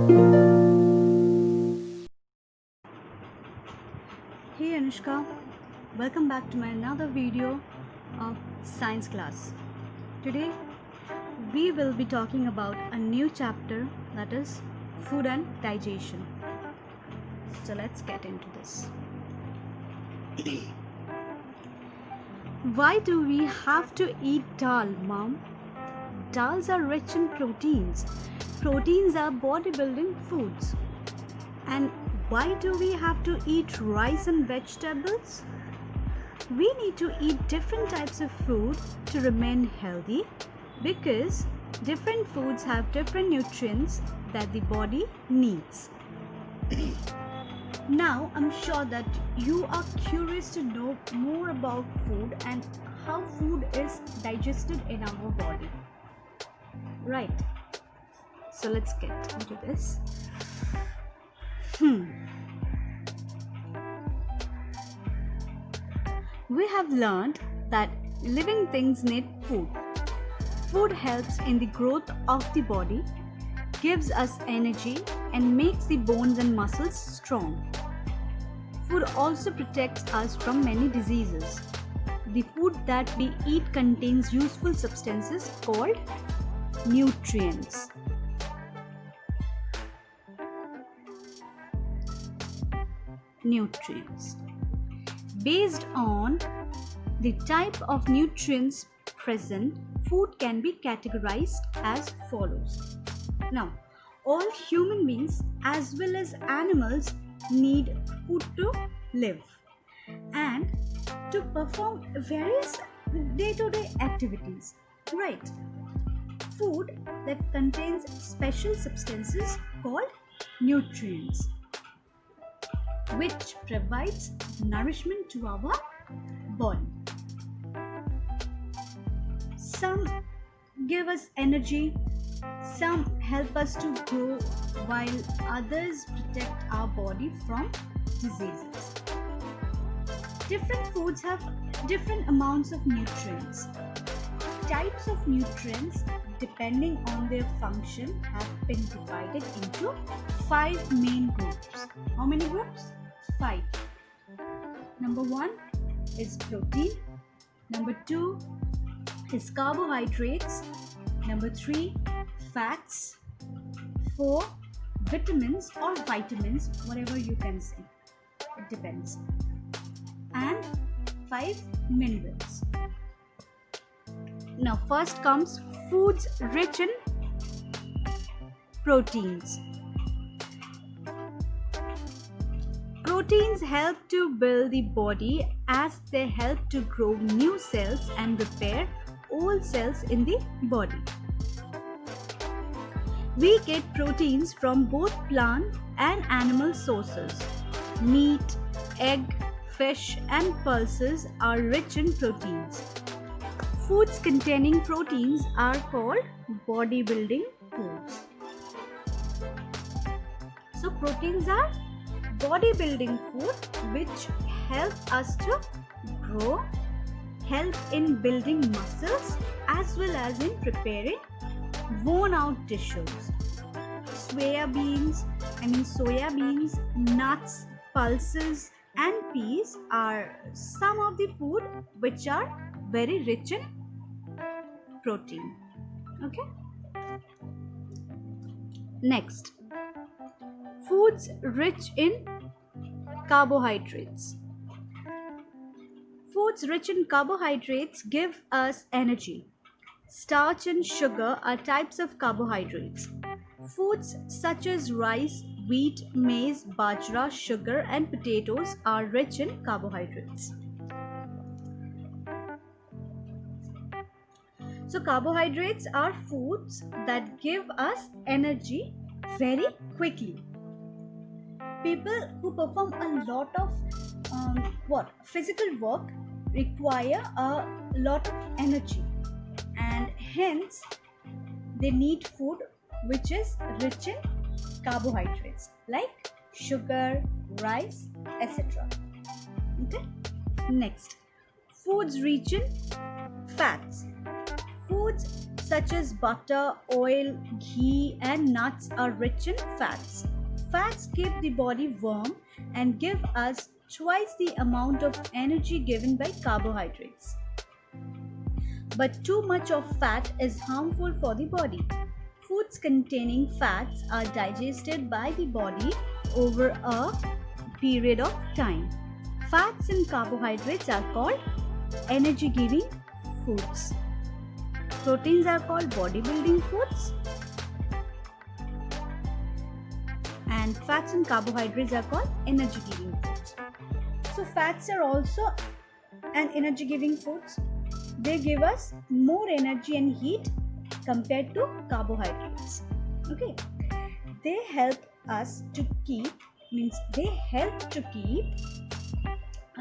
Hey Anushka, welcome back to my another video of science class. Today we will be talking about a new chapter, that is food and digestion. So let's get into this. Why do we have to eat dal, mom? Dals are rich in proteins. Proteins are bodybuilding foods. And why do we have to eat rice and vegetables? We need to eat different types of food to remain healthy because different foods have different nutrients that the body needs. Now, I'm sure that you are curious to know more about food and how food is digested in our body. Right. So let's get into this. We have learned that living things need food. Food helps in the growth of the body, gives us energy, and makes the bones and muscles strong. Food also protects us from many diseases. The food that we eat contains useful substances called nutrients. Based on the type of nutrients present, food can be categorized as follows. Now, all human beings as well as animals need food to live and to perform various day-to-day activities. Right. Food that contains special substances called nutrients, which provides nourishment to our body. Some give us energy, some help us to grow, while others protect our body from diseases. Different foods have different amounts of nutrients. Types of nutrients, depending on their function, have been divided into 5 main groups. How many groups? 5. Number 1 is protein. Number 2 is carbohydrates. Number 3, fats. 4, vitamins or vitamins, whatever you can say. It depends. And 5, minerals. Now, first comes foods rich in proteins. Proteins help to build the body as they help to grow new cells and repair old cells in the body. We get proteins from both plant and animal sources. Meat, egg, fish, and pulses are rich in proteins. Foods containing proteins are called bodybuilding foods. So proteins are bodybuilding food which help us to grow, help in building muscles as well as in preparing worn out tissues. Soya beans, nuts, pulses and peas are some of the food which are very rich in protein. Okay. Next, foods rich in carbohydrates. Foods rich in carbohydrates give us energy. Starch and sugar are types of carbohydrates. Foods such as rice, wheat, maize, bajra, sugar, and potatoes are rich in carbohydrates. So carbohydrates are foods that give us energy very quickly. People who perform a lot of physical work require a lot of energy, and hence they need food which is rich in carbohydrates like sugar, rice, etc. Okay. Next, foods rich in fats. Foods such as butter, oil, ghee, and nuts are rich in fats. Fats keep the body warm and give us twice the amount of energy given by carbohydrates. But too much of fat is harmful for the body. Foods containing fats are digested by the body over a period of time. Fats and carbohydrates are called energy giving foods. Proteins are called bodybuilding foods, and fats and carbohydrates are called energy giving foods. So, fats are also an energy giving foods. They give us more energy and heat compared to carbohydrates. Okay, they help us to keep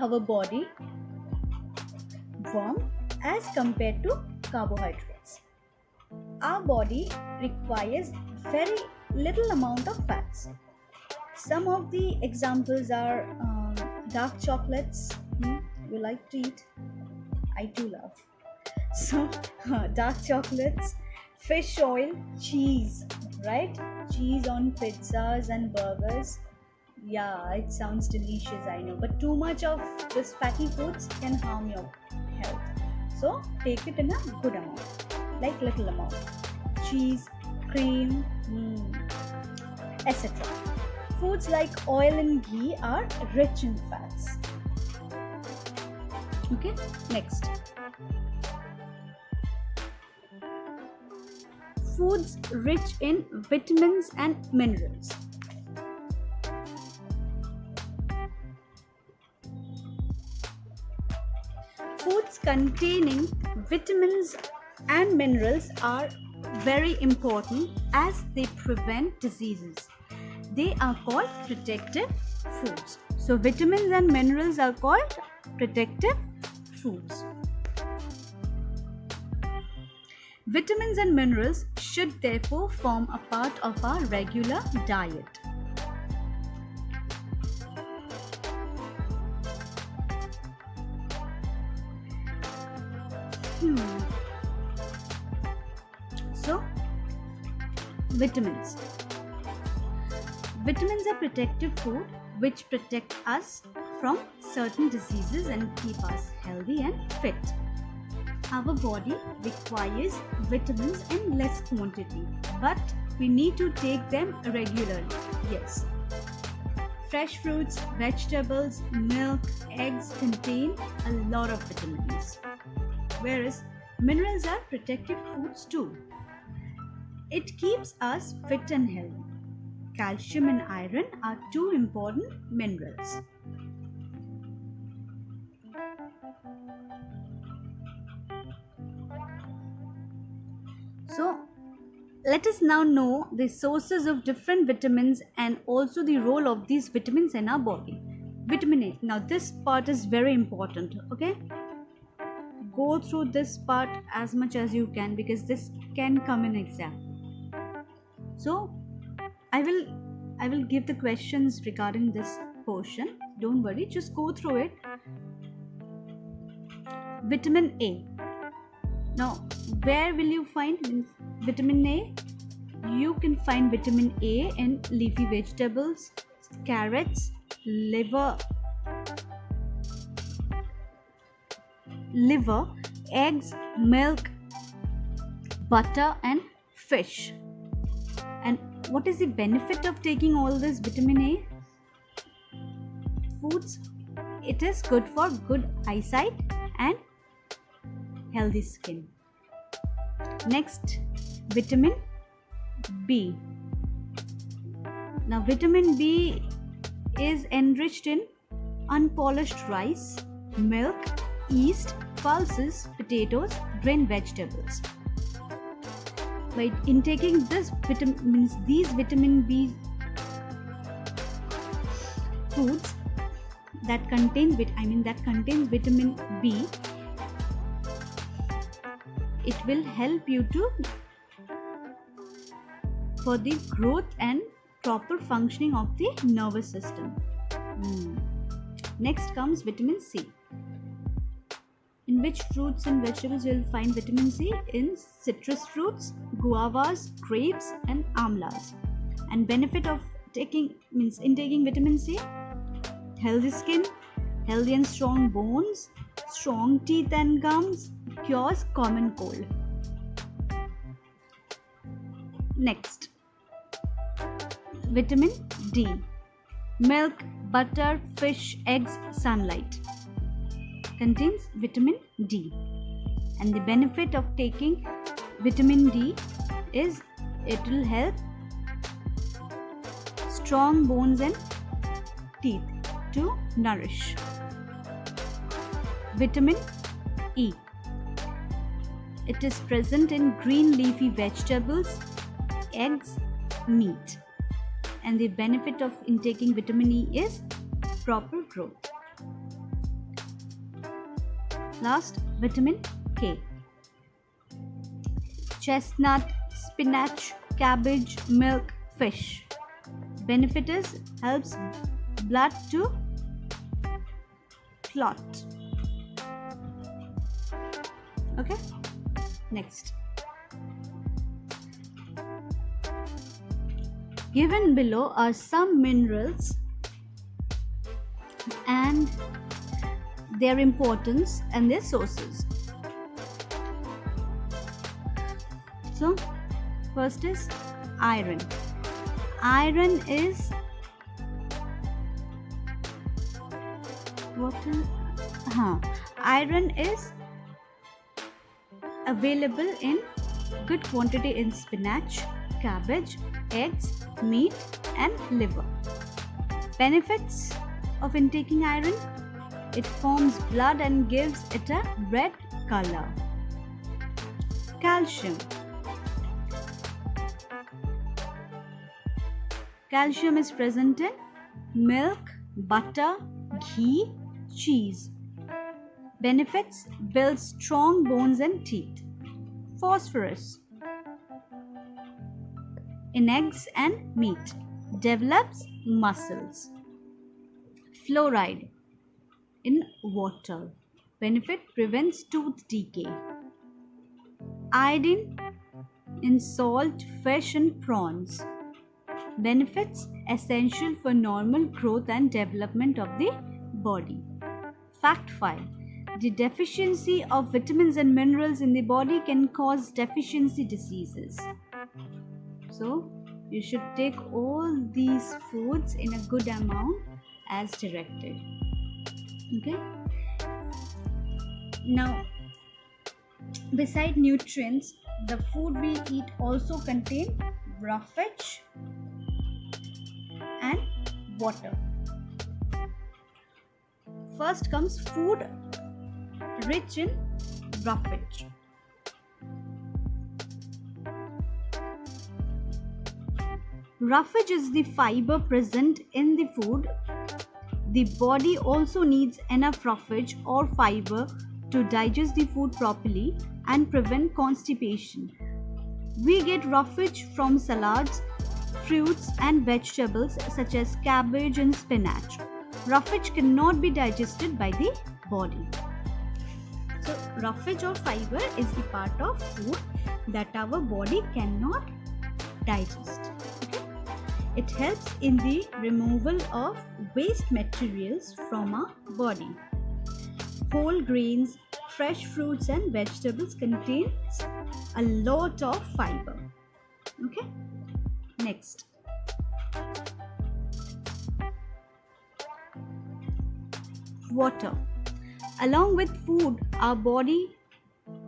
our body warm as compared to carbohydrates. Our body requires very little amount of fats. Some of the examples are dark chocolates. You like to eat? I do love. So, dark chocolates, fish oil, cheese, right? Cheese on pizzas and burgers. Yeah, it sounds delicious, I know. But too much of this fatty foods can harm your health. So, take it in a good amount, like little amount. Cheese, cream, etc. Foods like oil and ghee are rich in fats. Okay, next. Foods rich in vitamins and minerals. Foods containing vitamins and minerals are very important as they prevent diseases. They are called protective foods. So, vitamins and minerals are called protective foods. Vitamins and minerals should therefore form a part of our regular diet. So, vitamins. Vitamins are protective food which protect us from certain diseases and keep us healthy and fit. Our body requires vitamins in less quantity, but we need to take them regularly. Yes. Fresh fruits, vegetables, milk, eggs contain a lot of vitamins, whereas minerals are protective foods too. It keeps us fit and healthy. Calcium and iron are two important minerals. So, let us now know the sources of different vitamins and also the role of these vitamins in our body. Vitamin A. Now, this part is very important, okay? Go through this part as much as you can because this can come in exam. So, I will give the questions regarding this portion. Don't worry, just go through it. Vitamin A. Now, where will you find vitamin A? You can find vitamin A in leafy vegetables, carrots, liver, eggs, milk, butter, and fish. And what is the benefit of taking all this vitamin A? Foods, it is good for good eyesight and healthy skin. Next, vitamin B. Now, vitamin B is enriched in unpolished rice, milk, yeast, pulses, potatoes, green vegetables. By intaking these vitamin B foods that contains vitamin B, it will help you for the growth and proper functioning of the nervous system. Next comes vitamin C. In which fruits and vegetables you'll find vitamin C? In citrus fruits, guavas, grapes, and amlas. And benefit of taking vitamin C: healthy skin, healthy and strong bones, strong teeth and gums, cures common cold. Next, vitamin D: milk, butter, fish, eggs, sunlight. Contains vitamin D. And the benefit of taking vitamin D is it will help strong bones and teeth to nourish. Vitamin E: it is present in green leafy vegetables, eggs, meat. And the benefit of intaking vitamin E is proper growth. Last, vitamin K: chestnut, spinach, cabbage, milk, fish. Benefit is helps blood to clot. Okay, next. Given below are some minerals and their importance and their sources. So, first is iron. Iron is iron is available in good quantity in spinach, cabbage, eggs, meat, and liver. Benefits of intaking iron: it forms blood and gives it a red color. Calcium. Calcium is present in milk, butter, ghee, cheese. Benefits: builds strong bones and teeth. Phosphorus in eggs and meat, develops muscles. Fluoride in water. Benefit: prevents tooth decay. Iodine in salt, fish, and prawns. Benefits: essential for normal growth and development of the body. Fact 5. The deficiency of vitamins and minerals in the body can cause deficiency diseases. So, you should take all these foods in a good amount as directed. Okay? Now, beside nutrients, the food we eat also contain roughage and water. First comes food rich in roughage. Roughage is the fiber present in the food. The body also needs enough roughage or fiber to digest the food properly and prevent constipation. We get roughage from salads, fruits, and vegetables such as cabbage and spinach. Roughage cannot be digested by the body. So, roughage or fiber is the part of food that our body cannot digest. Okay? It helps in the removal of waste materials from our body. Whole grains, fresh fruits, and vegetables contains a lot of fiber. Okay? Next. Water. Along with food, our body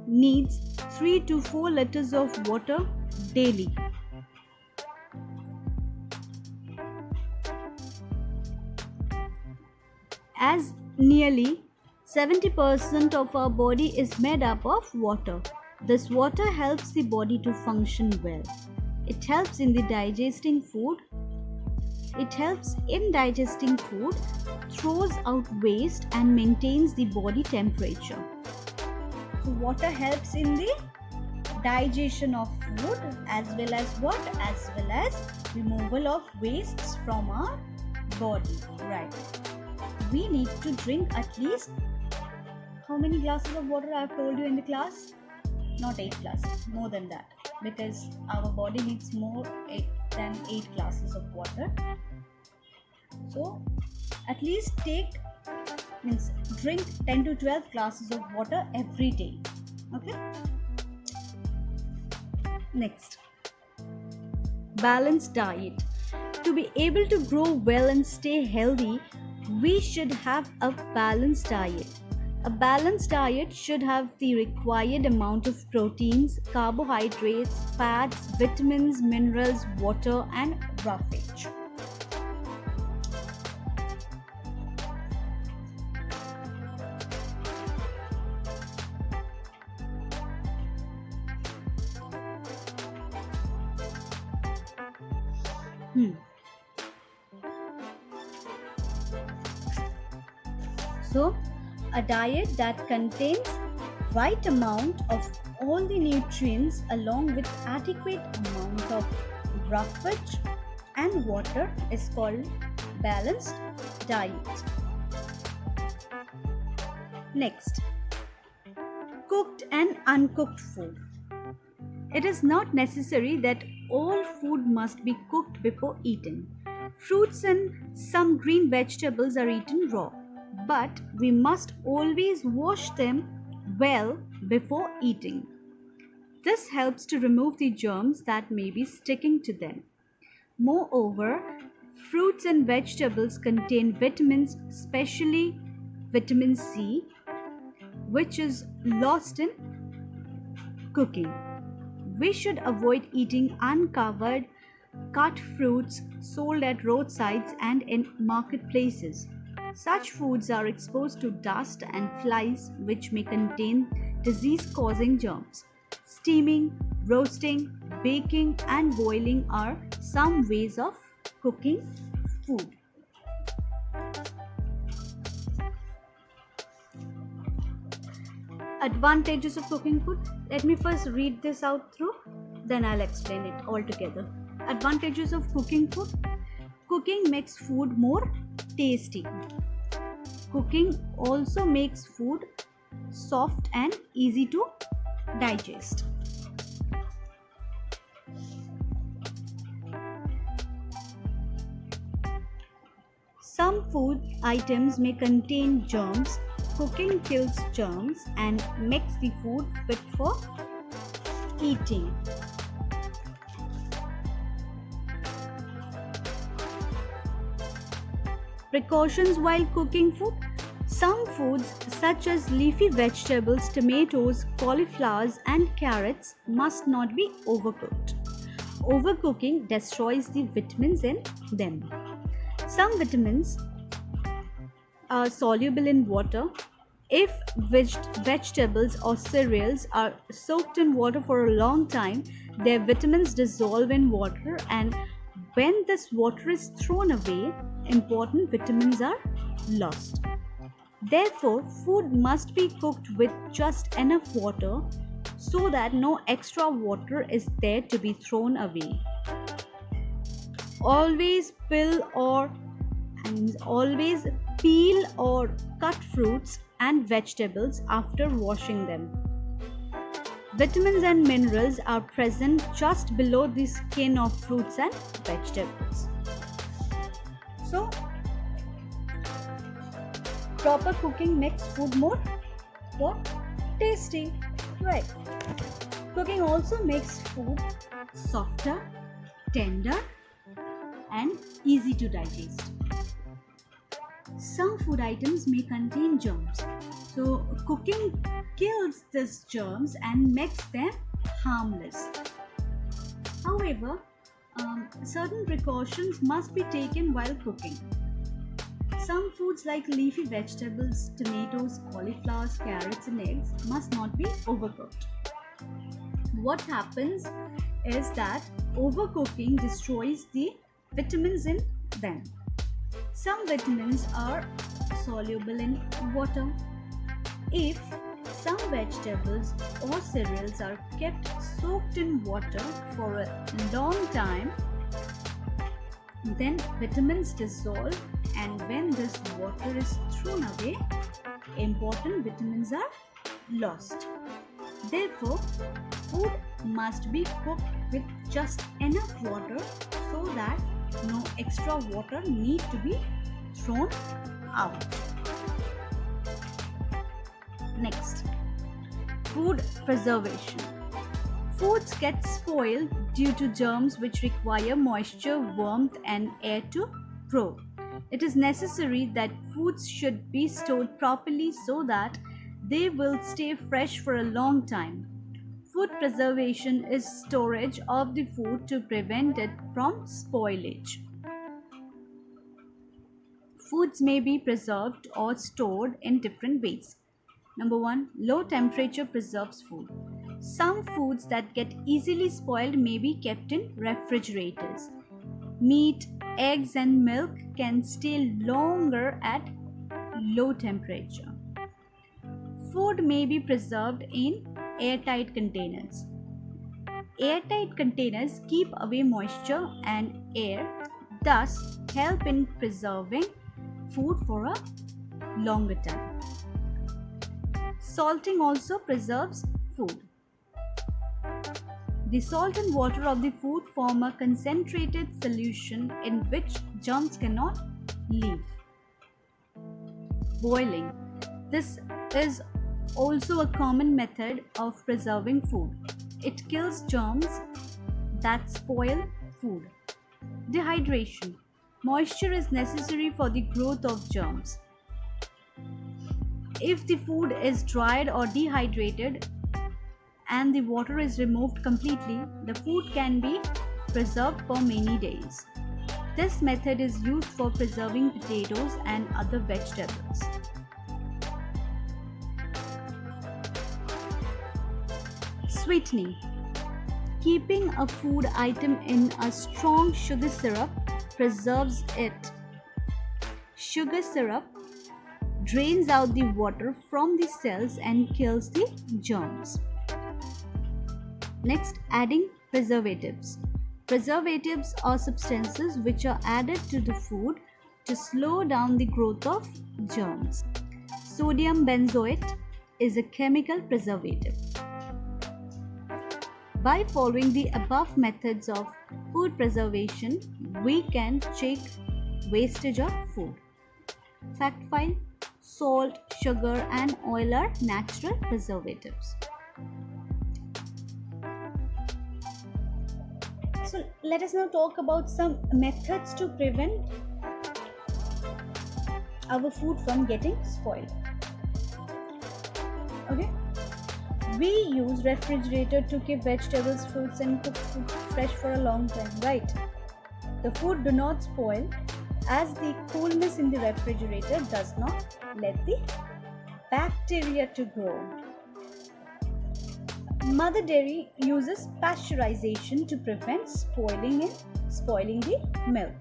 needs 3 to 4 liters of water daily. As nearly 70% of our body is made up of water. This water helps the body to function well. It helps in the digesting food. It helps in digesting food, throws out waste, and maintains the body temperature. So water helps in the digestion of food as well as what? As well as removal of wastes from our body. Right. We need to drink at least how many glasses of water I have told you in the class? Not 8 glasses, more than that, because our body needs more than 8 glasses of water. So at least drink 10 to 12 glasses of water every day. Okay. Next, balanced diet. To be able to grow well and stay healthy, we should have a balanced diet. A balanced diet should have the required amount of proteins, carbohydrates, fats, vitamins, minerals, water, and roughage. So, a diet that contains right amount of all the nutrients along with adequate amount of roughage and water is called balanced diet. Next, cooked and uncooked food. It is not necessary that all food must be cooked before eating. Fruits and some green vegetables are eaten raw, but we must always wash them well before eating. This helps to remove the germs that may be sticking to them. Moreover, fruits and vegetables contain vitamins, especially vitamin C, which is lost in cooking. We should avoid eating uncovered, cut fruits sold at roadsides and in marketplaces. Such foods are exposed to dust and flies, which may contain disease-causing germs. Steaming, roasting, baking, and boiling are some ways of cooking food. Advantages of cooking food. Let me first read this out through, then I'll explain it all together. Advantages of cooking food. Cooking makes food more tasty. Cooking also makes food soft and easy to digest. Some food items may contain germs. Cooking kills germs and makes the food fit for eating. Precautions while cooking food. Some foods such as leafy vegetables, tomatoes, cauliflowers and carrots must not be overcooked. Overcooking destroys the vitamins in them. Some vitamins are soluble in water. If vegetables or cereals are soaked in water for a long time, their vitamins dissolve in water, and when this water is thrown away, important vitamins are lost. Therefore, food must be cooked with just enough water so that no extra water is there to be thrown away. Always peel or cut fruits and vegetables after washing them. Vitamins and minerals are present just below the skin of fruits and vegetables. So, proper cooking makes food more tasty. Right. Cooking also makes food softer, tender, and easy to digest. Some food items may contain germs. So cooking kills these germs and makes them harmless. However, certain precautions must be taken while cooking. Some foods like leafy vegetables, tomatoes, cauliflowers, carrots and eggs must not be overcooked. What happens is that overcooking destroys the vitamins in them. Some vitamins are soluble in water. If some vegetables or cereals are kept soaked in water for a long time, then vitamins dissolve, and when this water is thrown away, important vitamins are lost. Therefore, food must be cooked with just enough water so that no extra water need to be thrown out. Next, food preservation. Foods get spoiled due to germs which require moisture, warmth, and air to grow. It is necessary that foods should be stored properly so that they will stay fresh for a long time. Food preservation is storage of the food to prevent it from spoilage. Foods may be preserved or stored in different ways. Number one, low temperature preserves food. Some foods that get easily spoiled may be kept in refrigerators. Meat, eggs, and milk can stay longer at low temperature. Food may be preserved in airtight containers. Airtight containers keep away moisture and air, thus help in preserving food for a longer time. Salting also preserves food. The salt and water of the food form a concentrated solution in which germs cannot live. Boiling. This is also a common method of preserving food. It kills germs that spoil food. Dehydration. Moisture is necessary for the growth of germs. If the food is dried or dehydrated and the water is removed completely, the food can be preserved for many days. This method is used for preserving potatoes and other vegetables. Sweetening. Keeping a food item in a strong sugar syrup preserves it. Sugar syrup drains out the water from the cells and kills the germs. Next, adding preservatives. Preservatives are substances which are added to the food to slow down the growth of germs. Sodium benzoate is a chemical preservative. By following the above methods of food preservation, we can check wastage of food. Fact file: salt, sugar, and oil are natural preservatives. So let us now talk about some methods to prevent our food from getting spoiled. Okay, we use refrigerator to keep vegetables, fruits, and cooked food fresh for a long time, right? The food do not spoil as the coolness in the refrigerator does not let the bacteria to grow. Mother Dairy uses pasteurization to prevent spoiling the milk.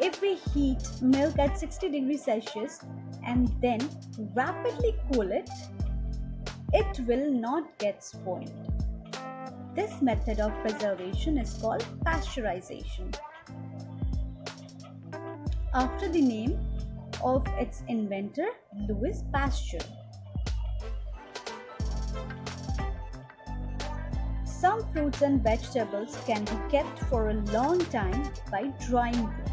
If we heat milk at 60 degrees Celsius and then rapidly cool it, it will not get spoiled. This method of preservation is called pasteurization, after the name of its inventor, Louis Pasteur. Some fruits and vegetables can be kept for a long time by drying them.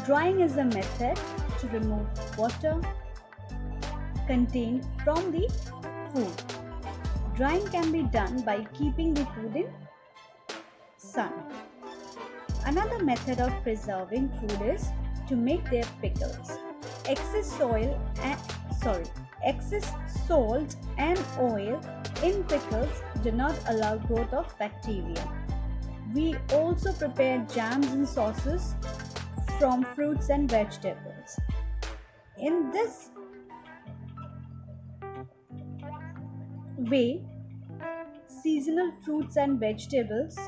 Drying is a method to remove water contained from the food. Drying can be done by keeping the food in sun. Another method of preserving food is to make their pickles. Excess salt and oil in pickles do not allow growth of bacteria. We also prepare jams and sauces from fruits and vegetables. In this way, seasonal fruits and vegetables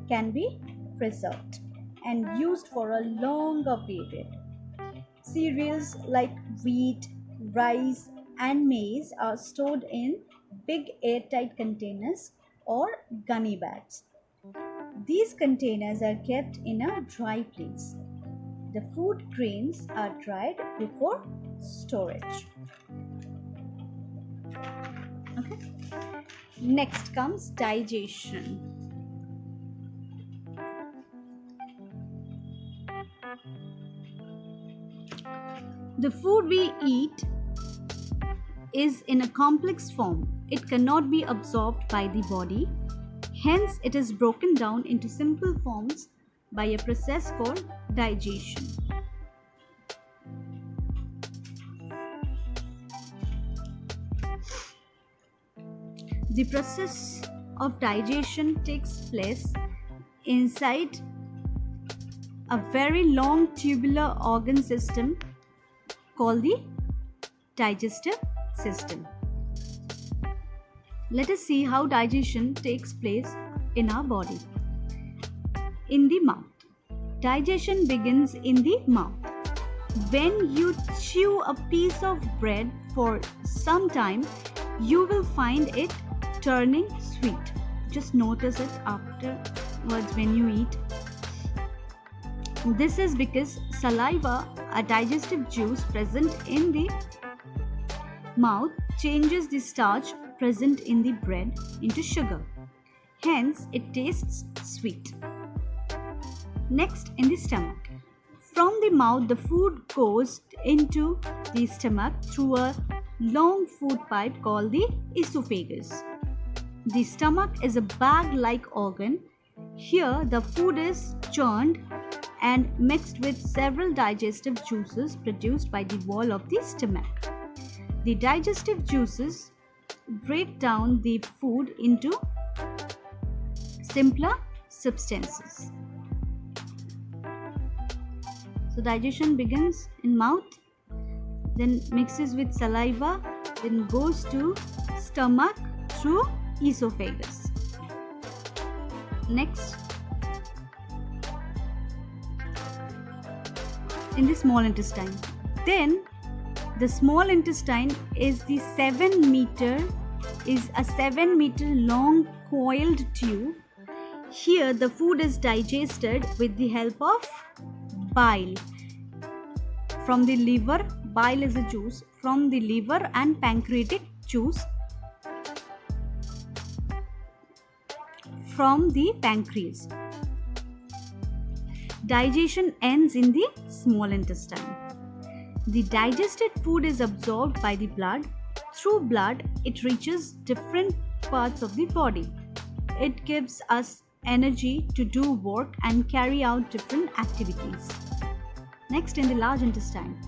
can be preserved and used for a longer period. Cereals like wheat, rice, and maize are stored in big airtight containers or gunny bags. These containers are kept in a dry place. The food grains are dried before storage. Okay. Next comes digestion. The food we eat is in a complex form. It cannot be absorbed by the body. Hence, it is broken down into simple forms by a process called digestion. The process of digestion takes place inside a very long tubular organ system called the digestive system. Let us see how digestion takes place in our body. In the mouth. Digestion begins in the mouth. When you chew a piece of bread for some time, you will find it turning sweet. Just notice it afterwards when you eat. This is because saliva, a digestive juice present in the mouth, changes the starch present in the bread into sugar. Hence, it tastes sweet. Next, in the stomach. From the mouth, the food goes into the stomach through a long food pipe called the esophagus. The stomach is a bag-like organ. Here, the food is churned and mixed with several digestive juices produced by the wall of the stomach. The digestive juices break down the food into simpler substances. So digestion begins in mouth, then mixes with saliva, then goes to stomach through esophagus. Next, in the small intestine. Then the small intestine is a 7 meter long coiled tube. Here the food is digested with the help of bile from the liver. Bile is a juice from the liver and pancreatic juice from the pancreas. Digestion ends in the small intestine. The digested food is absorbed by the blood. Through blood, it reaches different parts of the body. It gives us energy to do work and carry out different activities. Next, in the large intestine.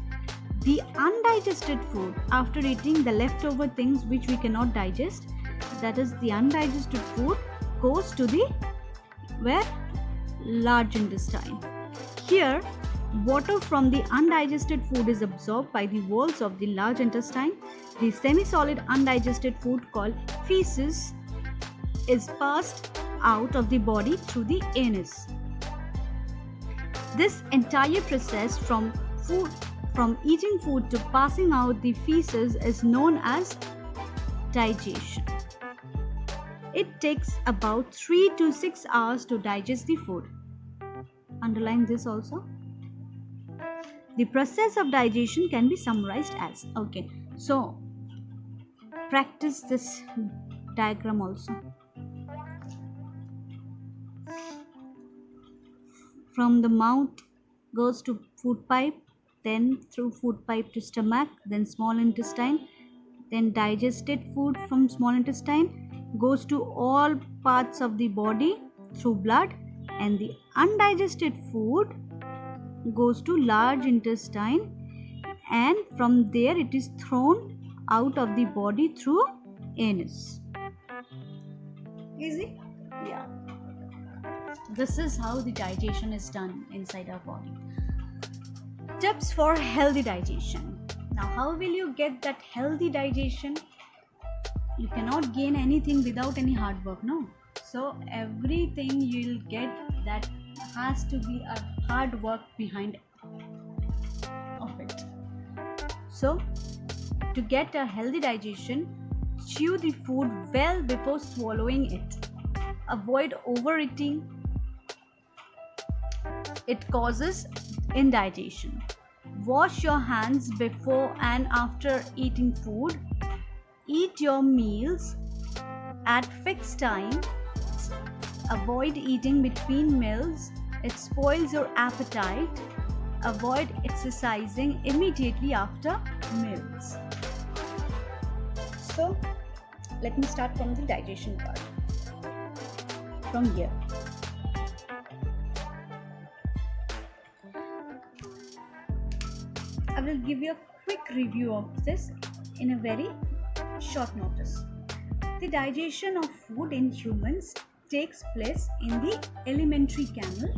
The undigested food, after eating the leftover things which we cannot digest, that is the undigested food, goes to the large intestine. Here, water from the undigested food is absorbed by the walls of the large intestine. The semi-solid undigested food called feces is passed out of the body through the anus. This entire process from eating food to passing out the feces is known as digestion. It takes about 3 to 6 hours to digest the food. Underline this also. The process of digestion can be summarized as, so practice this diagram also. From the mouth goes to food pipe, then through food pipe to stomach, then small intestine, then digested food from small intestine goes to all parts of the body through blood, and the undigested food goes to large intestine, and from there it is thrown out of the body through anus. Easy? Yeah. This is how the digestion is done inside our body. Tips for healthy digestion. Now, how will you get that healthy digestion? You cannot gain anything without any hard work, no? So everything you'll get, that has to be a hard work behind of it. So to get a healthy digestion, chew the food well before swallowing it. Avoid overeating. it causes indigestion. Wash your hands before and after eating food. Eat your meals at fixed times. Avoid eating between meals. It spoils your appetite. Avoid exercising immediately after meals. So, let me start from the digestion part. From here. I will give you a quick review of this in a very short notice. The digestion of food in humans takes place in the alimentary canal,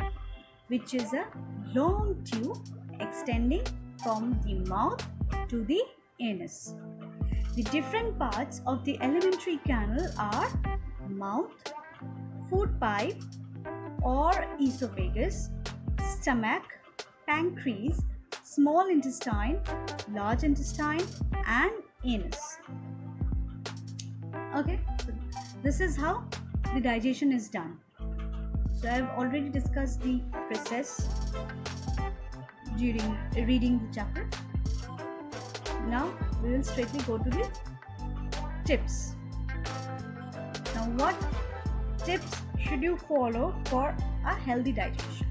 which is a long tube extending from the mouth to the anus. The different parts of the alimentary canal are mouth, food pipe or esophagus, stomach, pancreas, small intestine, large intestine, and anus. Okay, so this is how the digestion is done. So I have already discussed the process during reading the chapter. Now we will straightly go to the tips. Now, what tips should you follow for a healthy digestion?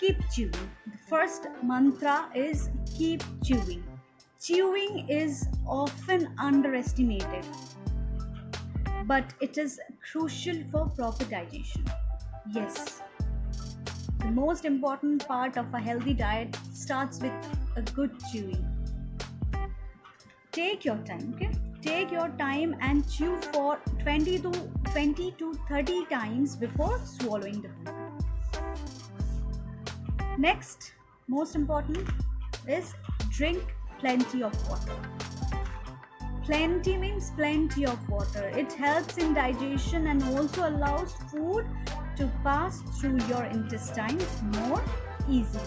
Keep chewing. The first mantra is keep chewing. Chewing is often underestimated, but it is crucial for proper digestion. Yes, the most important part of a healthy diet starts with a good chewing. Take your time, okay? Take your time and chew for 20 to 30 times before swallowing the food. Next, most important is drink plenty of water. Plenty means plenty of water. It helps in digestion and also allows food to pass through your intestines more easily.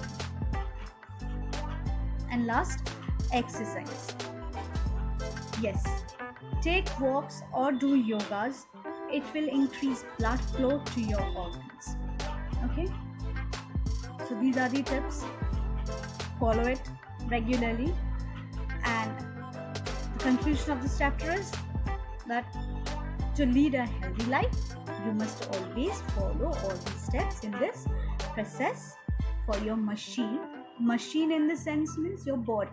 And last, exercise. Yes, take walks or do yogas. It will increase blood flow to your organs. Okay? So these are the tips. Follow it regularly. And the conclusion of this chapter is that to lead a healthy life, you must always follow all these steps in this process for your machine. Machine in the sense means your body.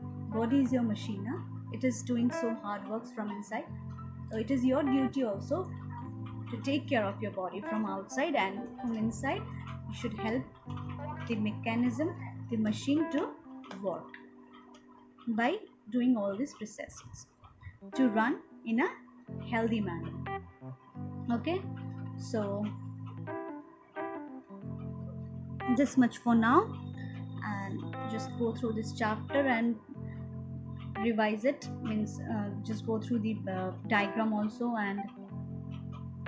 Body is your machine. Huh? It is doing so hard works from inside. So it is your duty also to take care of your body from outside and from inside. You should help the mechanism, the machine to work by doing all these processes to run in a healthy manner. Okay, so this much for now, and just go through this chapter and revise it. Means just go through the diagram also, and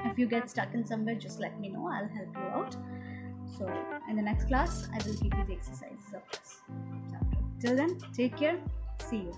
if you get stuck in somewhere, just let me know. I'll help you out. So in the next class, I will give you the exercises of this chapter. Till then, take care. See you.